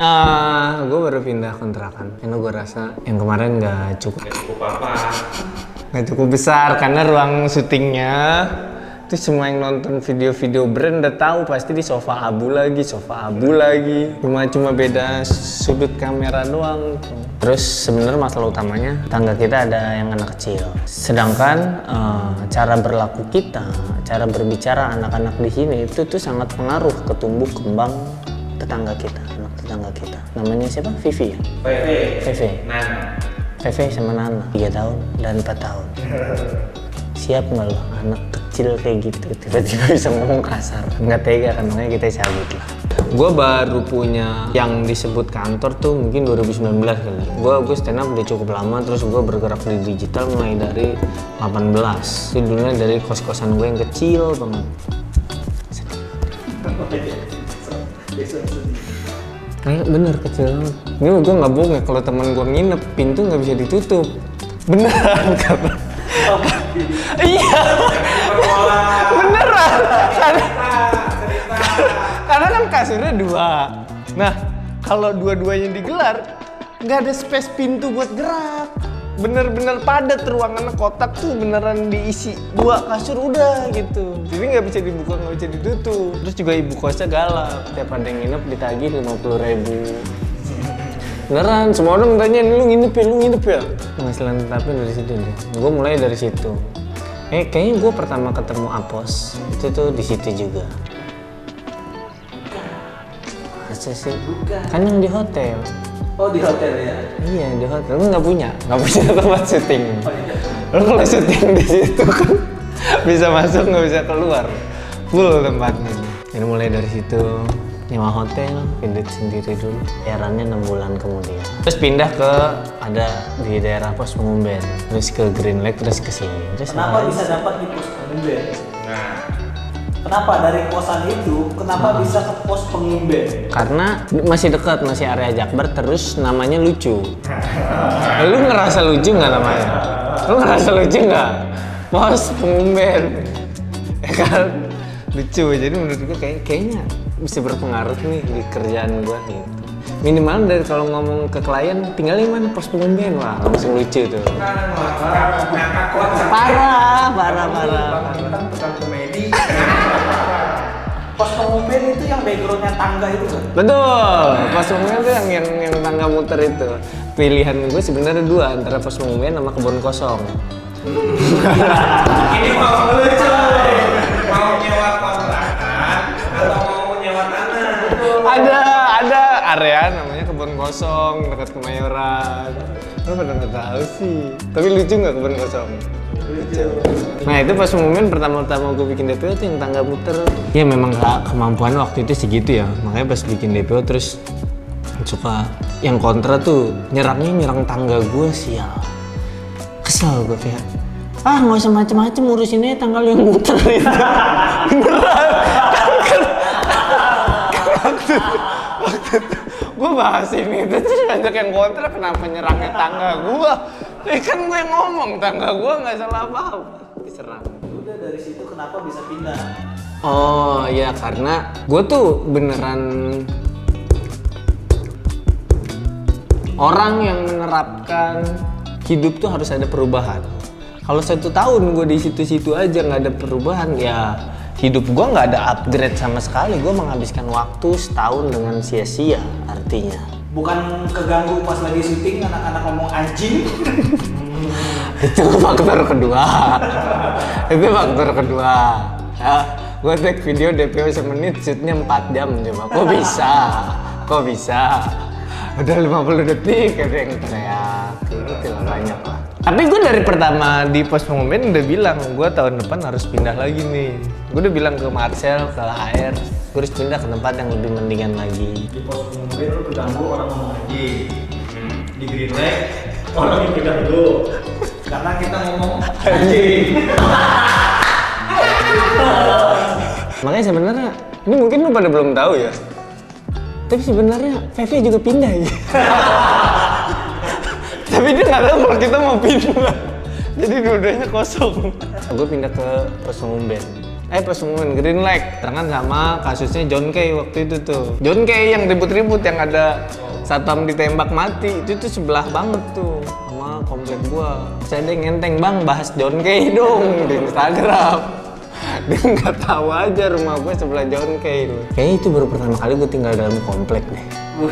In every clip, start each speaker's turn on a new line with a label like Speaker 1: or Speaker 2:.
Speaker 1: Gue baru pindah kontrakan karena gue rasa yang kemarin nggak cukup apa, nggak cukup besar karena ruang syutingnya itu semua yang nonton video-video brand udah tahu pasti di sofa abu lagi, cuma beda sudut kamera doang. Terus sebenarnya masalah utamanya tangga kita ada yang anak kecil, sedangkan cara berlaku kita, cara berbicara anak-anak di sini itu tuh sangat pengaruh ke tumbuh kembang tetangga kita, anak tetangga kita. Namanya siapa? Vivi ya? Vivi. Nana. Vivi sama Nana, 3 tahun dan 4 tahun. Siap nggak lo anak kecil kayak gitu tiba-tiba bisa ngomong kasar? Nggak tega kan, makanya kita cabut lah. Gue baru punya yang disebut kantor tuh mungkin 2019 kali. Gue stand up udah cukup lama, terus gue bergerak di digital mulai dari 18. Itu dulunya dari kos-kosan gue yang kecil banget. Kayak bener kecil banget. Ini gue nggak bohong ya, kalau teman gue nginep pintu nggak bisa ditutup. Beneran karena iya, beneran. Karena kan kasurnya 2. Nah, kalau dua-duanya digelar, nggak ada space pintu buat gerak. Bener-bener padat ruangannya, kotak tuh beneran diisi 2 kasur udah gitu. Jadi nggak bisa dibuka, nggak bisa ditutup. Terus juga ibu kosnya galak, tiap ada yang nginep ditagih 50.000. Beneran, semua orang tanya, lu nginep ya? Penghasilan tetapnya dari situ deh. Gue mulai dari situ. Kayaknya gue pertama ketemu Apos itu tuh di situ juga. Masa sih? Kan yang di hotel.
Speaker 2: Oh, di hotel ya?
Speaker 1: Iya, di hotel. Lu nggak punya tempat syuting. Oh, iya. Lu kalau syuting di situ kan bisa masuk nggak bisa keluar. Full tempatnya. Ini mulai dari situ. Nyewa hotel, pindah sendiri dulu. Bayarannya 6 bulan kemudian. Terus pindah ke ada di daerah Pos Pengumben, terus ke Green Lake, terus ke sini. Terus
Speaker 2: kenapa bisa dapat di Pos Pengumben? Nah, kenapa dari kosan itu, kenapa bisa ke Pos Pengumben?
Speaker 1: Karena masih dekat, masih area Jakbar, terus namanya lucu. Lu ngerasa lucu nggak namanya? Lu ngerasa lucu nggak? Pos Pengumben, ya kan? Lucu, jadi menurut gue kayaknya bisa berpengaruh nih di kerjaan gue gitu. Minimal dari kalau ngomong ke klien, tinggal di mana Pos Pengumben, wah langsung lucu tuh. Parah.
Speaker 2: Tukang komedi. Pos Pengumben itu yang backgroundnya tangga itu kan?
Speaker 1: Betul, Pos Pengumben itu yang tangga muter itu. Pilihan gue sebenarnya 2, antara Pos Pengumben sama Kebun Kosong.
Speaker 2: Ini mau lucu, mau nyewa kontrakan atau mau nyewa tanah?
Speaker 1: Ada area namanya Kebun Kosong dekat Kemayoran. Lu pada nggak tahu sih. Tapi lucu nggak Kebun Kosong? Lucu. Nah itu Pas Pengumben pertama-tama gue bikin DPO tuh yang tangga muter. Ya memang gak kemampuan waktu itu segitu ya. Makanya pas bikin DPO terus suka yang kontra tuh nyerang tangga gue sial. Kesel gue kayak, nggak usah macem-macem urusinnya tanggal yang muter itu. Beneran. Waktu gue bahas ini terus banyak yang kontra, kenapa nyerangnya tangga gue? Kan gue yang ngomong, tangga gue nggak salah apa-apa diserang.
Speaker 2: Udah dari situ kenapa bisa pindah?
Speaker 1: Oh ya karena gue tuh beneran orang yang menerapkan hidup tuh harus ada perubahan. Kalau 1 tahun gue di situ-situ aja nggak ada perubahan, ya hidup gue nggak ada upgrade sama sekali. Gue menghabiskan waktu setahun dengan sia-sia artinya.
Speaker 2: Bukan keganggu pas lagi syuting anak-anak ngomong anjing?
Speaker 1: Itu faktor kedua. Ya, gue take video DPO semenit, shootnya 4 jam coba. Kok bisa? Udah 50 detik ada yang teriak. Gitu lah, banyak lah. Tapi gue dari pertama di Pos Pengumben udah bilang, gue tahun depan harus pindah lagi nih. Gue udah bilang ke Marcel, ke HR, gue harus pindah ke tempat yang lebih mendingan lagi.
Speaker 2: Di Pos Pengumben lu keganggu orang ngomong anjing. Di Green Lake orang yang keganggu karena kita ngomong anjing.
Speaker 1: Makanya sebenarnya ini mungkin lu pada belum tahu ya. Tapi sebenarnya Vivi juga pindah ya. Tapi dia nggak tahu kalau kita mau pindah. Jadi dua-duanya kosong. Gue pindah ke Pos Pengumben. Pas pengumuman Green Lake, barengan sama kasusnya John Kay waktu itu tuh. John Kay yang ribut-ribut yang ada satpam ditembak mati, itu tuh sebelah banget tuh sama komplek gua. Saya ada yang ngenteng, bang bahas John Kay dong di Instagram. Dia nggak tahu aja rumah gue sebelah John Kay. Kayaknya itu baru pertama kali gue tinggal dalam komplek deh. 1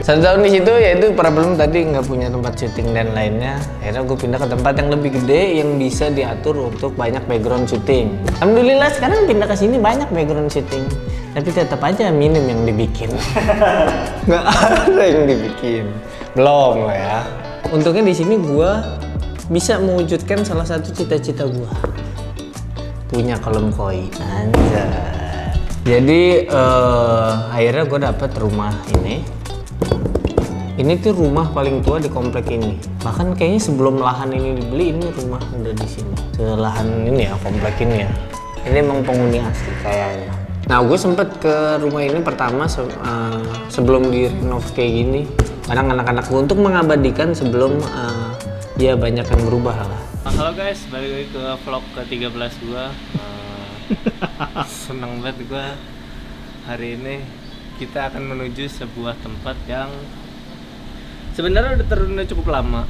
Speaker 1: tahun di situ ya itu problem tadi nggak punya tempat syuting dan lainnya. Akhirnya gue pindah ke tempat yang lebih gede yang bisa diatur untuk banyak background syuting. Alhamdulillah sekarang pindah ke sini banyak background syuting. Tapi tetap aja minim yang dibikin. Nggak ada yang dibikin. Belum lah ya. Untungnya di sini gue bisa mewujudkan salah satu cita-cita gue. Punya kolam koi. Anjay. Jadi akhirnya gue dapet rumah ini. Ini tuh rumah paling tua di komplek ini. Bahkan kayaknya sebelum lahan ini dibeli, ini rumah udah di sini. Lahan ini ya, komplek ini ya. Ini emang penghuni asli kayaknya. Nah, gue sempet ke rumah ini pertama sebelum direnov kayak gini. Kadang anak-anak gue untuk mengabadikan sebelum ya banyak yang berubah lah.
Speaker 3: Halo guys, balik lagi ke vlog ke-13 gua. Seneng banget gua. Hari ini kita akan menuju sebuah tempat yang sebenarnya udah tertunda cukup lama.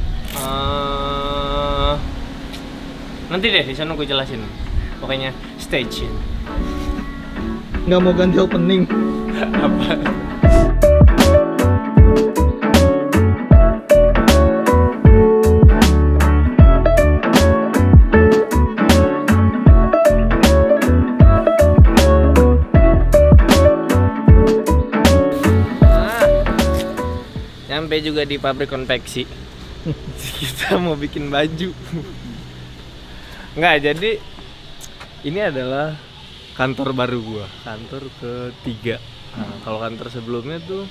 Speaker 3: Nanti deh di sana gue jelasin. Pokoknya stay tune.
Speaker 2: Nggak mau ganti opening.
Speaker 3: Apa? Sampai juga di pabrik konveksi. Kita mau bikin baju. Nggak, jadi ini adalah kantor baru gua, kantor ketiga. Nah, kalau kantor sebelumnya tuh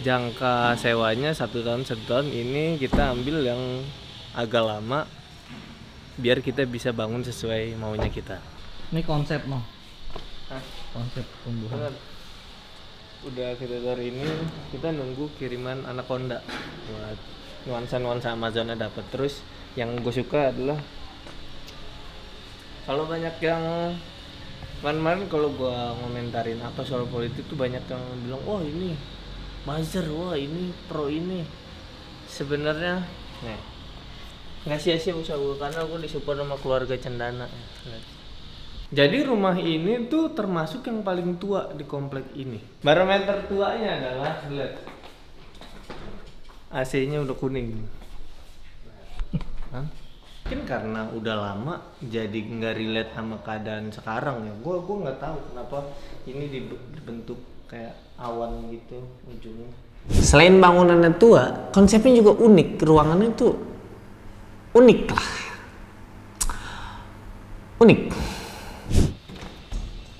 Speaker 3: jangka sewanya 1 tahun, ini kita ambil yang agak lama biar kita bisa bangun sesuai maunya kita.
Speaker 2: Ini konsep noh.
Speaker 3: Hah?
Speaker 2: Konsep tumbuhan.
Speaker 3: Udah kita dari ini kita nunggu kiriman Anaconda buat nuansa Amazonnya dapat. Terus yang gue suka adalah kalau banyak yang kemarin kalau gue ngomentarin apa soal politik tuh banyak yang bilang oh ini Mazer, wah ini pro ini. Sebenarnya nih nggak sia-sia usaha gue karena gue disupport sama keluarga Cendana. Jadi rumah ini tuh termasuk yang paling tua di komplek ini. Barometer tuanya adalah lihat AC-nya udah kuning. Mungkin karena udah lama jadi nggak relate sama keadaan sekarang ya. Gue nggak tahu kenapa ini dibentuk kayak awan gitu ujungnya.
Speaker 1: Selain bangunannya tua, konsepnya juga unik. Ruangannya tuh unik lah. Unik.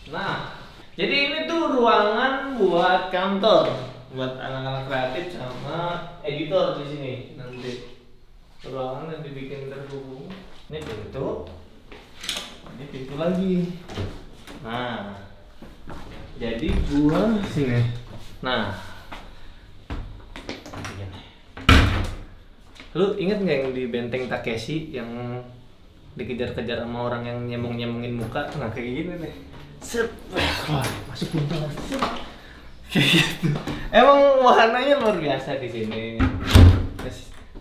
Speaker 3: Nah, jadi ini tuh ruangan buat kantor, buat anak-anak kreatif sama editor di sini nanti. Ruangan yang dibikin terhubung. Ini pintu lagi. Nah, jadi gua sini. Nah, lu inget nggak yang di Benteng Takeshi yang dikejar-kejar sama orang yang nyemong-nyemongin muka? Nah, kayak gini nih. Set, masuk pintu lagi. Kayak gitu. Emang wahananya luar biasa di sini.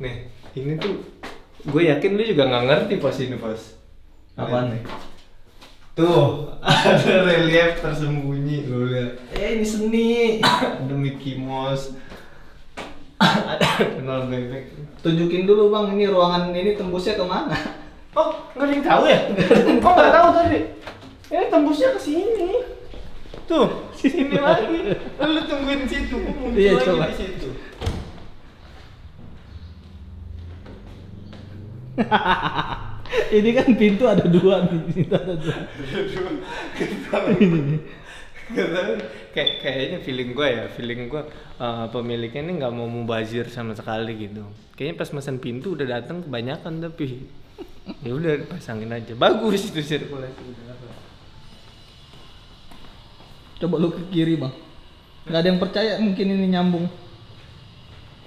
Speaker 3: Nih, ini tuh gue yakin lu juga nggak ngerti pos ini pos.
Speaker 2: Apaan nih?
Speaker 3: Tuh, ada relief tersembunyi lu lihat. Ini seni. Ada Mickey Mouse. Ada Donald Bebek.
Speaker 2: Tunjukin dulu bang, ini ruangan ini tembusnya kemana?
Speaker 3: Oh, nggak ada yang tahu ya? Oh, nggak tahu tadi. Ini tembusnya ke sini. Tuh, sini lagi. Lu tungguin situ, muncul
Speaker 2: Iya,
Speaker 3: lagi
Speaker 2: coba.
Speaker 3: di situ.
Speaker 2: Ini kan pintu ada 2 nih, situ ada 2.
Speaker 3: Kayaknya feeling gue pemiliknya ini nggak mau mubazir sama sekali gitu. Kayaknya pas pesan pintu udah datang kebanyakan tapi ya udah pasangin aja. Bagus itu sirkulasi udara.
Speaker 2: Coba lu ke kiri bang. Nggak ada yang percaya mungkin ini nyambung.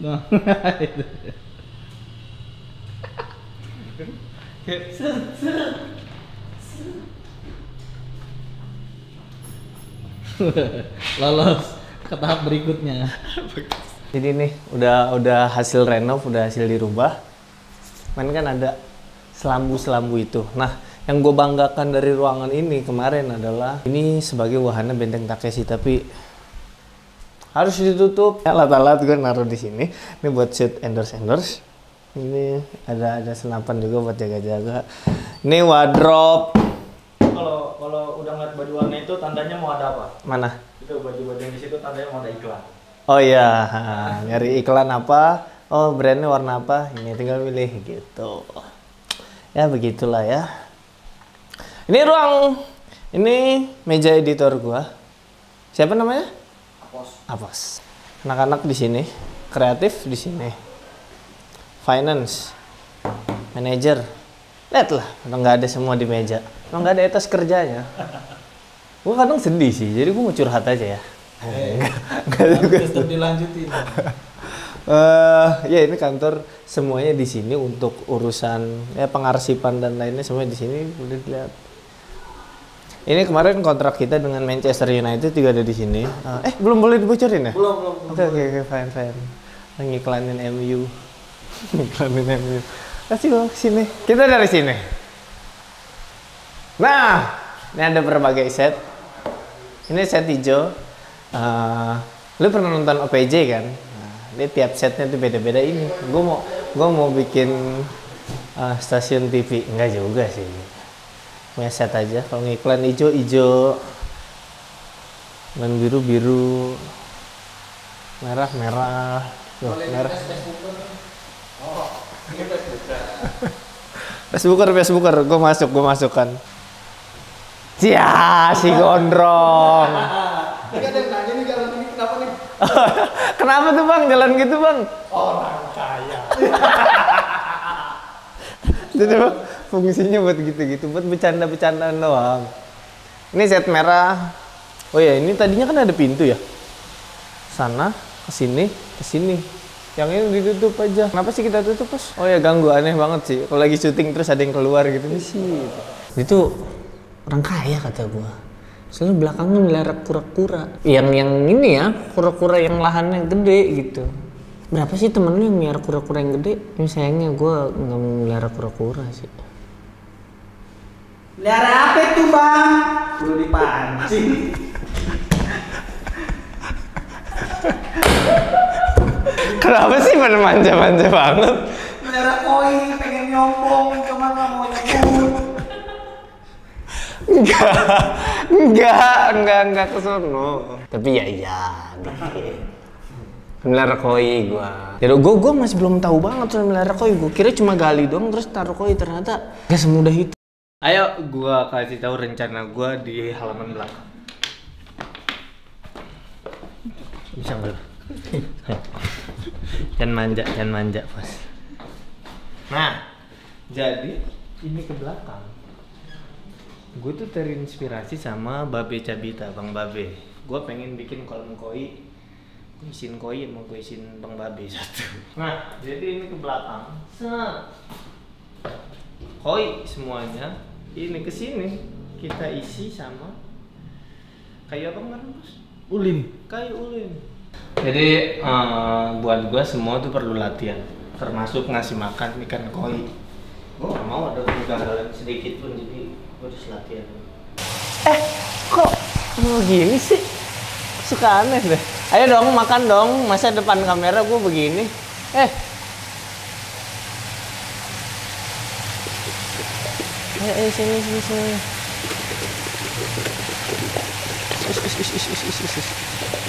Speaker 2: Nah, itu. Lolos ke tahap berikutnya.
Speaker 1: Jadi nih udah hasil renov, udah hasil dirubah. Main kan ada selambu itu. Nah, yang gue banggakan dari ruangan ini kemarin adalah ini sebagai wahana Benteng Takeshi, tapi harus ditutup. Alat-alat gue naruh di sini. Ini buat shoot endorse. Ini ada senapan juga buat jaga-jaga. Ini wardrobe.
Speaker 2: Kalau udah ngeliat baju warna itu tandanya mau ada apa?
Speaker 1: Mana?
Speaker 2: Itu baju-baju yang di situ tandanya mau ada iklan.
Speaker 1: Oh iya, nyari iklan apa? Oh, brandnya warna apa? Ini tinggal pilih gitu. Ya begitulah ya. Ini meja editor gua. Siapa namanya? Apos. Anak-anak di sini, kreatif di sini. Finance, manager. Lihatlah, nggak ada semua di meja. Emang nggak ada etos kerjanya. Gua kadang sedih sih, jadi gua mau curhat aja ya. Enggak juga.
Speaker 2: Tetap dilanjutin.
Speaker 1: Ya ini kantor semuanya di sini untuk urusan ya pengarsipan dan lainnya semuanya di sini boleh dilihat. Ini kemarin kontrak kita dengan Manchester United juga ada di sini. Belum boleh dibocorin ya?
Speaker 2: Belum.
Speaker 1: Oke, fine. Ngiklanin MU. Ngiklanin MU. Kasih gua sini. Kita dari sini. Nah, ini ada berbagai set. Ini set hijau. Lu pernah nonton OPJ kan? Dia tiap setnya tuh beda-beda ini. Gue mau bikin stasiun TV, enggak juga sih. Punya set aja. Kalau ngiklan hijau, dan biru, merah. Loh, merah. Facebooker, gue masukkan. Cia, si gondrong.
Speaker 2: Ini ada yang nanya nih jalan ini kenapa nih?
Speaker 1: Kenapa tuh bang, jalan gitu bang?
Speaker 2: Orang kaya.
Speaker 1: Jadi bang, fungsinya buat gitu-gitu, buat bercanda-bercandaan doang. Ini set merah. Oh ya, ini tadinya kan ada pintu ya. Sana, ke sini. Yang ini ditutup aja. Kenapa sih kita tutup, Bos? Oh ya, ganggu, aneh banget sih. Kalau lagi syuting terus ada yang keluar gitu sih. Itu orang kaya kata gua. Soalnya belakangnya melihara kura-kura. Yang ini ya, kura-kura yang lahannya gede gitu. Berapa sih temen lu yang melihara kura-kura yang gede? Ini sayangnya gue nggak mau melihara kura-kura sih.
Speaker 2: Melihara apa tuh bang? Udah dipancing.
Speaker 1: Kenapa sih pada manja-manja banget?
Speaker 2: Melihara koi, pengen nyombong, cuman nggak mau nyebut.
Speaker 1: Enggak ke sono. Tapi ya dikit. Melihara koi gua. Jadi gua masih belum tahu banget soal melihara koi. Gua kira cuma gali doang terus taruh koi, ternyata gak semudah itu. Ayo gua kasih tahu rencana gua di halaman belakang. Bisa enggak? Jangan manja, Pas. Nah, jadi ini ke belakang. Gue tuh terinspirasi sama Babe Cabita, Bang Babe. Gue pengen bikin kolam koi, gue isiin koi sama gue isiin Bang Babe satu. Nah, jadi ini ke belakang, koi semuanya, ini ke sini kita isi sama kayu apa kemarin, Bos?
Speaker 2: Ulin.
Speaker 1: Kayu ulin. Jadi buat gue semua tuh perlu latihan, termasuk ngasih makan ikan koi. Gue gak mau ada kegagalan sedikit pun, jadi gue harus latihan. Kok begini sih? Suka aneh deh. Ayo dong, makan dong. Masa depan kamera gue begini? Ayo sini.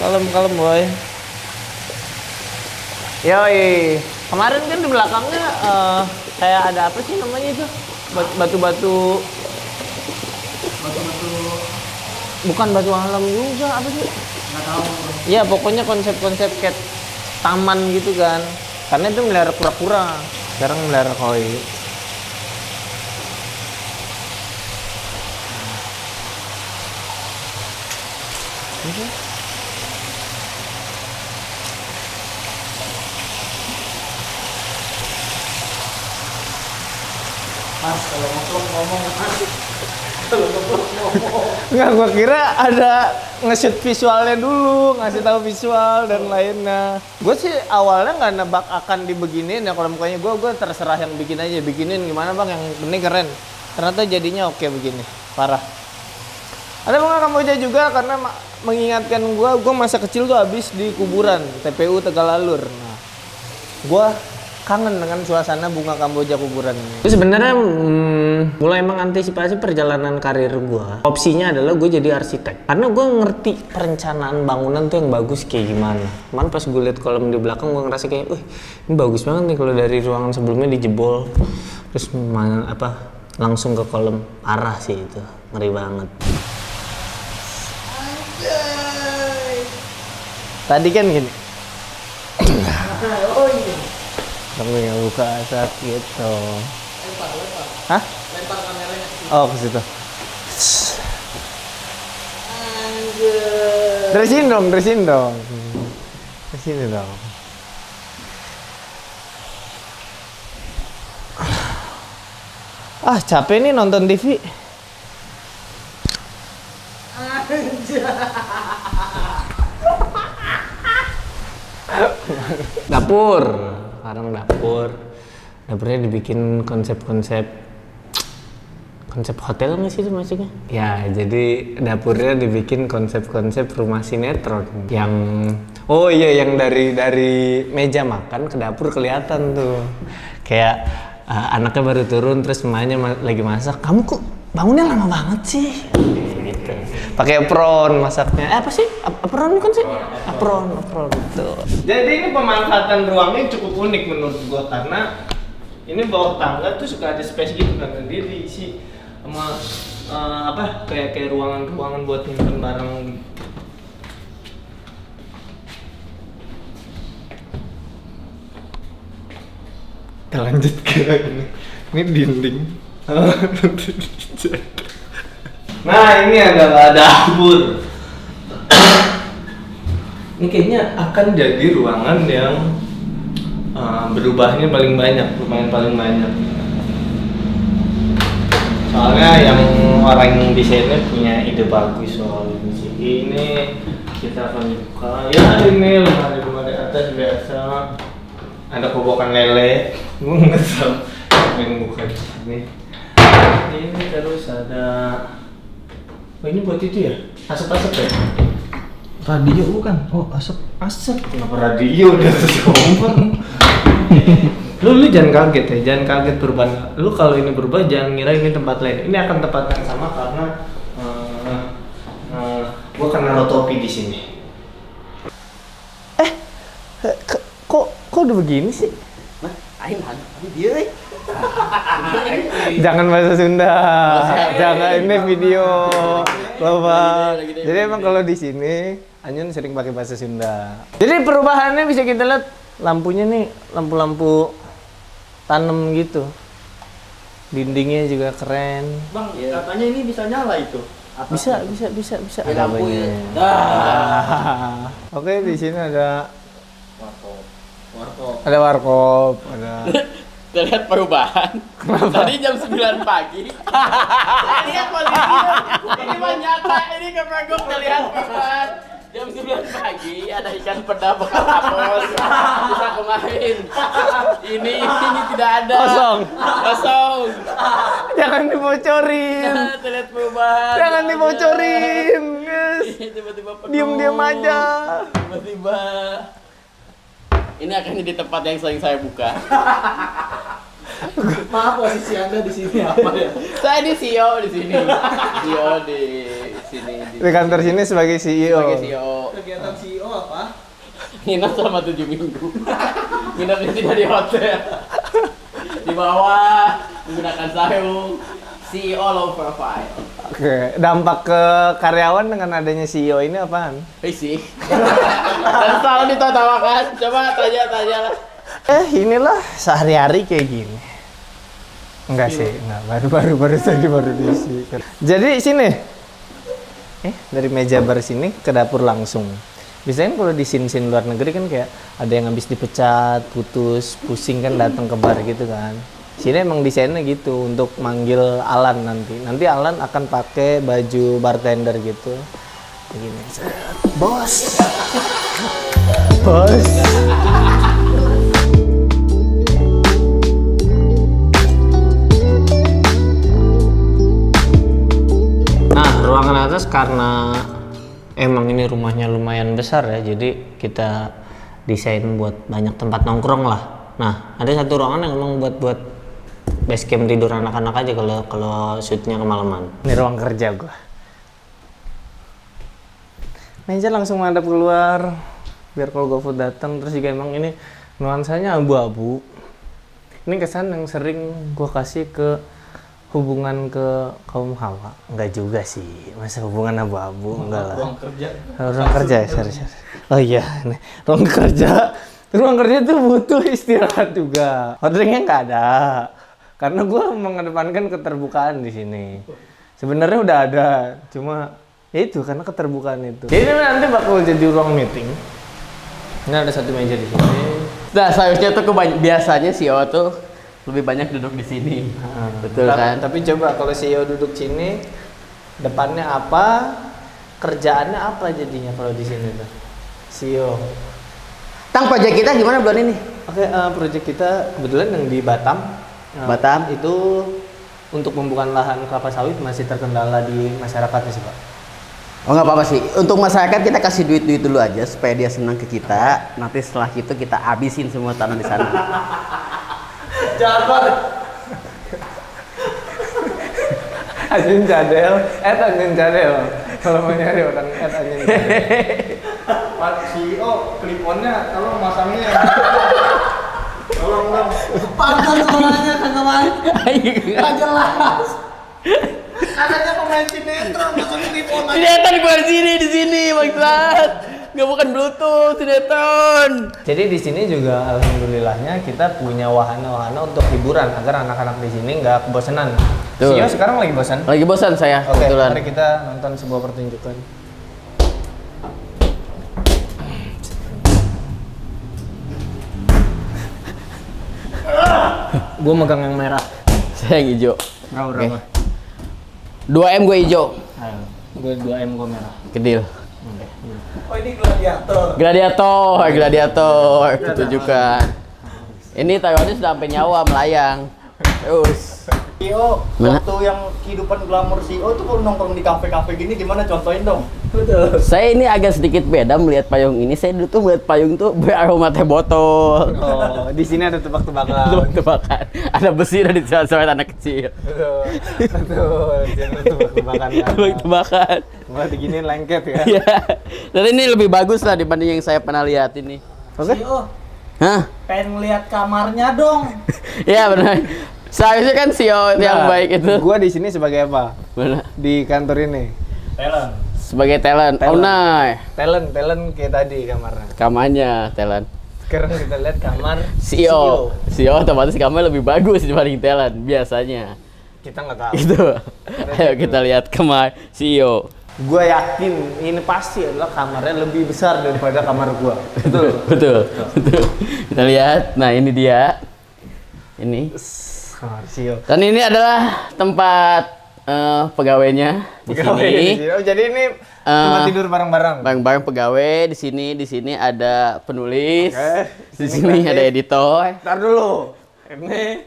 Speaker 1: Kalem boy. Yoi. Kemarin kan di belakangnya kayak ada apa sih namanya itu? Batu-batu. Bukan batu alam juga, apa sih?
Speaker 2: Nggak tahu.
Speaker 1: Iya, pokoknya konsep-konsep kayak taman gitu kan. Karena itu melihara kura-kura. Sekarang melihara koi.
Speaker 2: Mas, kalau ngomong asik.
Speaker 1: Enggak, gua kira ada nge-shoot visualnya dulu, ngasih tahu visual dan lainnya. Gue sih awalnya nggak nebak akan dibeginin ya, kalau mukanya gue terserah yang bikin aja, bikinin gimana bang, yang penting keren. Ternyata jadinya oke begini, parah. Ada bunga kamboja juga karena mengingatkan gue masa kecil tuh habis di kuburan TPU Tegalalur. Nah, gue kangen dengan suasana bunga kamboja kuburan ini. Itu sebenarnya mulai mengantisipasi perjalanan karir gue. Opsinya adalah gue jadi arsitek. Karena gue ngerti perencanaan bangunan tuh yang bagus kayak gimana. Cuman pas gue liat kolam di belakang gue ngerasa kayak, ini bagus banget nih kalau dari ruangan sebelumnya dijebol. Terus langsung ke kolam, parah sih itu, ngeri banget. Tadi kan gini. Oh iya. Kamu yang buka saat gitu. Lempar. Hah? Lempar kameranya. Oh, ke situ. Anjir. Dari sini dong. Ke sini dong. Ah, capek nih nonton TV. Anjir. Dapur, sekarang dapurnya dibikin konsep hotel nggak sih itu maksudnya? Ya, jadi dapurnya dibikin konsep rumah sinetron yang yang dari meja makan ke dapur kelihatan tuh kayak anaknya baru turun terus emaknya lagi masak, kamu kok bangunnya lama banget sih? Gitu. Pakai apron masaknya. Apa sih? Apron kan sih? Apron gitu. Jadi ini pemanfaatan ruangnya cukup unik menurut gua karena ini bawah tangga tuh suka ada space gitu kan. Dia diisi sama kayak ruangan-ruangan buat nyimpen barang. Kita lanjut ke ini dinding. Nah, ini adalah dapur. Ini kayaknya akan jadi ruangan yang berubahnya lumayan paling banyak. Soalnya yang orang desainnya punya ide bagus soal ini. Kita akan buka. Ya, ini lemari atas biasa. Ada kobokan lele. Gue nggak tahu yang buka ini. Ini terus ada. Ini buat itu ya? Asap-asap ya?
Speaker 2: Radio bukan? Oh, asap.
Speaker 1: Kenapa radio udah kompor? Lu jangan kaget ya, jangan kaget perubahan. Lu kalau ini berubah jangan ngira ini tempat lain. Ini akan tempat yang sama karena gua kena topi di sini. Kok udah begini sih?
Speaker 2: Nah, aing dia.
Speaker 1: Jangan bahasa Sunda. Jangan, ini video. Loba. Jadi emang kalau di sini Anyun sering pakai bahasa Sunda. Jadi perubahannya bisa kita lihat lampunya nih, lampu-lampu tanam gitu. Dindingnya juga keren.
Speaker 2: Bang, katanya ini bisa nyala itu.
Speaker 1: Bisa. Ada lampunya. Oke, di sini ada
Speaker 2: warkop.
Speaker 1: Ada warkop, ada.
Speaker 4: Terlihat perubahan. Kenapa? Tadi jam 9 pagi. Ini yang ini mah nyata, ini kepragok terlihat perubahan. Jam 9 pagi ada ikan peda bekas apos. Bisa kemarin. Ini tidak ada. Kosong.
Speaker 1: Jangan dibocorin.
Speaker 4: Terlihat perubahan.
Speaker 1: Jangan dibocorin, guys.
Speaker 4: Tiba-tiba penuh.
Speaker 1: Diam-diam aja.
Speaker 4: Tiba-tiba. Ini akan jadi tempat yang sering saya buka.
Speaker 2: Maaf, posisi Anda di sini apa ya?
Speaker 4: Saya di CEO di sini. CEO di sini.
Speaker 1: Di kantor sini sebagai CEO.
Speaker 4: Sebagai CEO.
Speaker 2: Kegiatan CEO apa?
Speaker 4: Nginap selama 7 minggu. Nginapnya tidak di hotel. Di bawah menggunakan sarung. CEO low profile.
Speaker 1: Oke, dampak ke karyawan dengan adanya CEO ini apaan?
Speaker 4: Sih. Dan selalu ditertawakan. Coba tanya lah.
Speaker 1: Inilah sehari-hari kayak gini. Enggak sih, enggak. Baru tadi baru diisi. Jadi sini. Dari meja bar sini ke dapur langsung. Biasanya kalau di scene luar negeri kan kayak ada yang habis dipecat, putus, pusing kan datang ke bar gitu kan. Sini emang desainnya gitu untuk manggil Alan nanti. Nanti Alan akan pakai baju bartender gitu. Begini. Bos. Bos. Nah, ruangan atas karena emang ini rumahnya lumayan besar ya, jadi kita desain buat banyak tempat nongkrong lah. Nah, ada satu ruangan yang emang buat base camp tidur anak-anak aja kalau shootnya kemalaman. Ini ruang kerja gua. Meja langsung madep keluar biar kalau GoFood datang. Terus juga emang ini nuansanya abu-abu. Ini kesan yang sering gua kasih ke hubungan ke kaum hawa. Enggak juga sih, masa hubungan abu-abu, enggak lah.
Speaker 2: Ruang kerja.
Speaker 1: Ruang kerja ya, sorry. Oh iya, nih. Ruang kerja tuh butuh istirahat juga. Hot-drinknya nggak ada, karena gue mengedepankan keterbukaan di sini. Sebenarnya udah ada, cuma ya itu karena keterbukaan itu. Jadi nanti bakal jadi ruang meeting. Ini ada satu meja di sini.
Speaker 4: Nah, seharusnya tuh biasanya CEO tuh lebih banyak duduk di sini. Betul kan?
Speaker 1: Tapi coba kalau CEO duduk sini, depannya apa, kerjaannya apa jadinya kalau di sini tuh? CEO.
Speaker 4: Tang, proyek kita gimana bulan ini?
Speaker 1: Oke, proyek kita kebetulan yang di Batam.
Speaker 4: Batam
Speaker 1: itu untuk pembukaan lahan kelapa sawit masih terkendala di masyarakatnya sih Pak.
Speaker 4: Oh nggak apa-apa sih. Untuk masyarakat kita kasih duit dulu aja supaya dia senang ke kita. Nanti setelah itu kita habisin semua tanah di sana.
Speaker 2: Jabat.
Speaker 1: Anjing cadel, anjing cadel. Kalau mau nyari orang anjing cadel.
Speaker 2: Pak CEO, clip-on-nya tolong masangnya. Tolong dong. Pantas suaranya kagak main. Nggak jelas. Katanya pemain sinetron, masang clip-on aja.
Speaker 4: Sinetron gua di sini, maksud. Nggak, bukan Bluetooth, sinetron.
Speaker 1: Jadi di sini juga alhamdulillahnya kita punya wahana-wahana untuk hiburan agar anak-anak di sini nggak kebosanan.
Speaker 4: Tuh.
Speaker 1: CEO sekarang lagi bosan?
Speaker 4: Lagi bosan saya,
Speaker 1: Oke,
Speaker 4: kebetulan.
Speaker 1: mari kita nonton sebuah pertunjukan. Gue megang yang merah.
Speaker 4: Saya yang hijau.
Speaker 1: Berapa?
Speaker 4: 2M gue hijau.
Speaker 1: Ayo, gue 2M gue merah.
Speaker 4: Kedil.
Speaker 2: Oh ini gladiator.
Speaker 4: Gladiator, pertunjukan. Ini Taiwannya sudah sampai nyawa melayang. Terus.
Speaker 2: CEO,
Speaker 4: Mana?
Speaker 2: waktu yang kehidupan glamor CEO tuh kalau nongkrong di kafe-kafe gini gimana, contohin dong.
Speaker 4: Saya ini agak sedikit beda melihat payung ini. Saya dulu tuh melihat payung tuh beraroma teh botol.
Speaker 1: Oh, di sini ada tebak-tebakan.
Speaker 4: Tebak-tebakan. Ada besi dari cewek anak kecil.
Speaker 1: Betul. Jangan tebak-tebakan.
Speaker 4: Tebak-tebakan.
Speaker 1: Wah, diginiin lengket ya.
Speaker 4: Iya. Dan ini lebih bagus lah dibanding yang saya pernah lihat ini.
Speaker 1: Oke.
Speaker 2: CEO,
Speaker 4: Hah?
Speaker 2: pengen ngeliat kamarnya dong.
Speaker 4: Iya benar. Seharusnya kan CEO yang baik itu.
Speaker 1: Gua di sini sebagai apa?
Speaker 4: Mana?
Speaker 1: Di kantor ini.
Speaker 2: Talent.
Speaker 4: Sebagai talent. Oh nah.
Speaker 1: Talent kayak tadi kamarnya.
Speaker 4: Kamarnya talent.
Speaker 1: Sekarang kita lihat kamar
Speaker 4: CEO otomatis kamarnya lebih bagus dibanding talent biasanya.
Speaker 1: Kita nggak tahu.
Speaker 4: Itu. Ayo kita lihat kamar CEO.
Speaker 1: Gua yakin ini pasti adalah kamarnya lebih besar daripada kamar gua. Betul.
Speaker 4: Betul. Kita lihat. Nah, ini dia. Ini.
Speaker 1: Kamar CEO.
Speaker 4: Dan ini adalah tempat pegawainya di sini.
Speaker 1: Oh, jadi ini tempat tidur bareng-bareng.
Speaker 4: Bareng-bareng pegawai di sini ada penulis.
Speaker 1: Oke.
Speaker 4: Di sini ada editor,
Speaker 1: Ntar dulu. Ini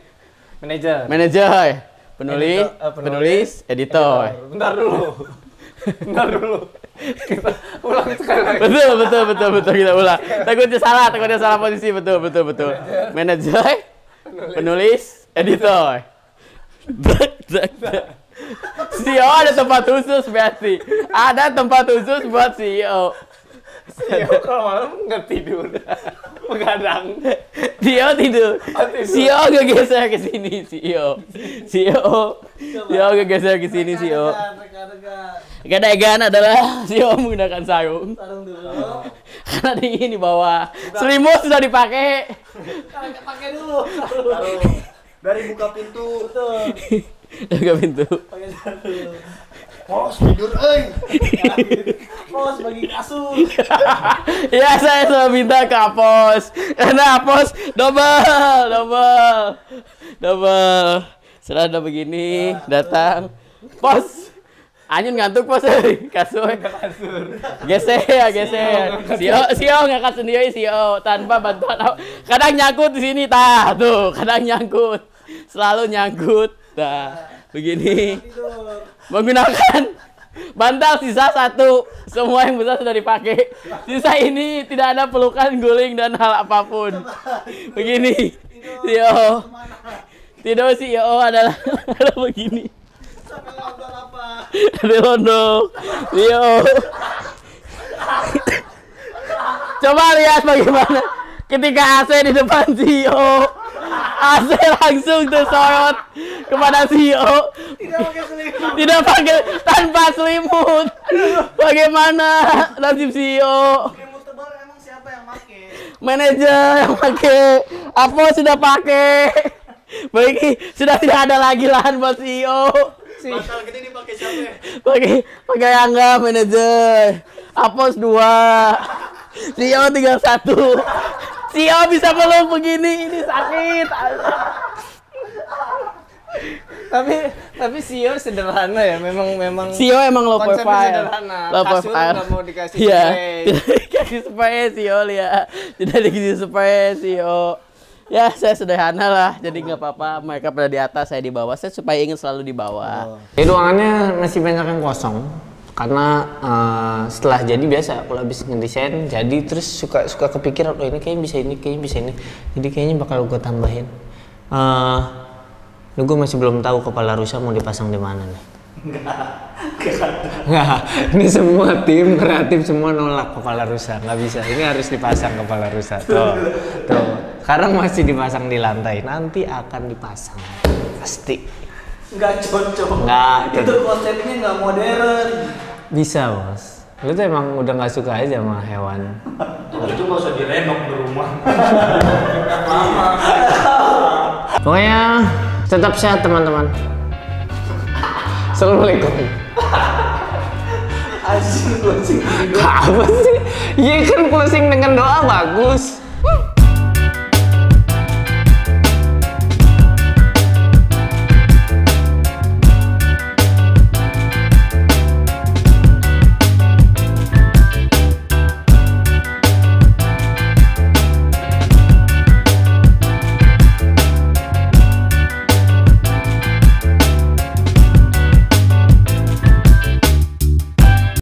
Speaker 1: manajer.
Speaker 4: manajer, penulis,
Speaker 1: penulis,
Speaker 4: editor.
Speaker 1: Bentar dulu. Kita ulang sekali lagi.
Speaker 4: Betul kita ulang. Takutnya salah posisi. Betul. Manajer, penulis, editor. CEO ada tempat khusus berarti. Ada tempat khusus buat CEO.
Speaker 1: CEO kalau malam nggak tidur. Begadang.
Speaker 4: CEO tidur. CEO nggak geser ke sini CEO nggak geser ke sini CEO. Kadang-kadang adalah CEO menggunakan sarung.
Speaker 2: Sarung dulu.
Speaker 4: Karena dingin di bawah. Selimut sudah dipakai.
Speaker 2: Pakai dulu. Sarung. Dari buka pintu. Betul.
Speaker 4: Jaga pintu.
Speaker 2: Pakai sarung. Pos tidur pos bagi kasur.
Speaker 4: Ya saya sudah minta ke Apos. Nah Apos double. Sudah begini datang. Pos. Anyun ngantuk pos kasur. Geser. Sio ngangkat sendiri Sio tanpa bantuan. Kadang nyangkut di sini tuh, kadang nyangkut. Selalu nyangkut. Begini. Menggunakan bantal sisa 1. Semua yang besar sudah dipakai. Sisa ini tidak ada pelukan, guling dan hal apapun. Begini. Sio. Sio adalah begini. Ada londok. Sio. Coba lihat bagaimana ketika AC di depan Sio. AC langsung tersorot kepada Sio. Tidak pakai tanpa selimut. Bagaimana nasib Sio?
Speaker 2: Selimut tebal emang siapa yang pakai?
Speaker 4: Manajer yang pakai. Apa sudah pakai? Bagi sudah tidak ada lagi lahan buat Sio.
Speaker 2: Bantal gede dipakai siapa?
Speaker 4: Pakai Angga manajer. Apos 2. Sio tinggal 1. Sio bisa peluk begini, ini sakit.
Speaker 1: Tapi Sio sederhana ya, memang
Speaker 4: Sio emang low
Speaker 1: konsepnya
Speaker 4: profile.
Speaker 1: sederhana.
Speaker 4: Low
Speaker 1: Kasur
Speaker 4: profile.
Speaker 1: nggak mau dikasih
Speaker 4: Iya.
Speaker 1: space.
Speaker 4: Tidak dikasih space Sio lihat. Tidak dikasih space Sio. Ya saya sederhana lah, jadi nggak apa-apa. Mereka pada di atas, saya di bawah. Saya supaya ingin selalu di bawah.
Speaker 1: Di ruangannya masih banyak yang kosong karena setelah jadi biasa kalau habis ngedesain jadi terus suka kepikiran oh ini kayaknya bisa ini jadi kayaknya bakal gue tambahin. Gue masih belum tahu kepala rusa mau dipasang di mana nih. Enggak. Ini semua tim kreatif semua nolak kepala rusa, nggak bisa. Ini harus dipasang kepala rusa. Tuh. Sekarang masih dipasang di lantai, nanti akan dipasang pasti.
Speaker 2: Nggak cocok.
Speaker 1: Nggak.
Speaker 2: Itu konsepnya nggak modern.
Speaker 1: Bisa bos. Lu tuh emang udah nggak suka aja sama hewan.
Speaker 2: Itu nggak usah direnov di rumah.
Speaker 1: Pokoknya tetap sehat teman-teman. Assalamualaikum.
Speaker 2: Asik closing.
Speaker 1: Apa sih? Iya kan closing dengan doa bagus.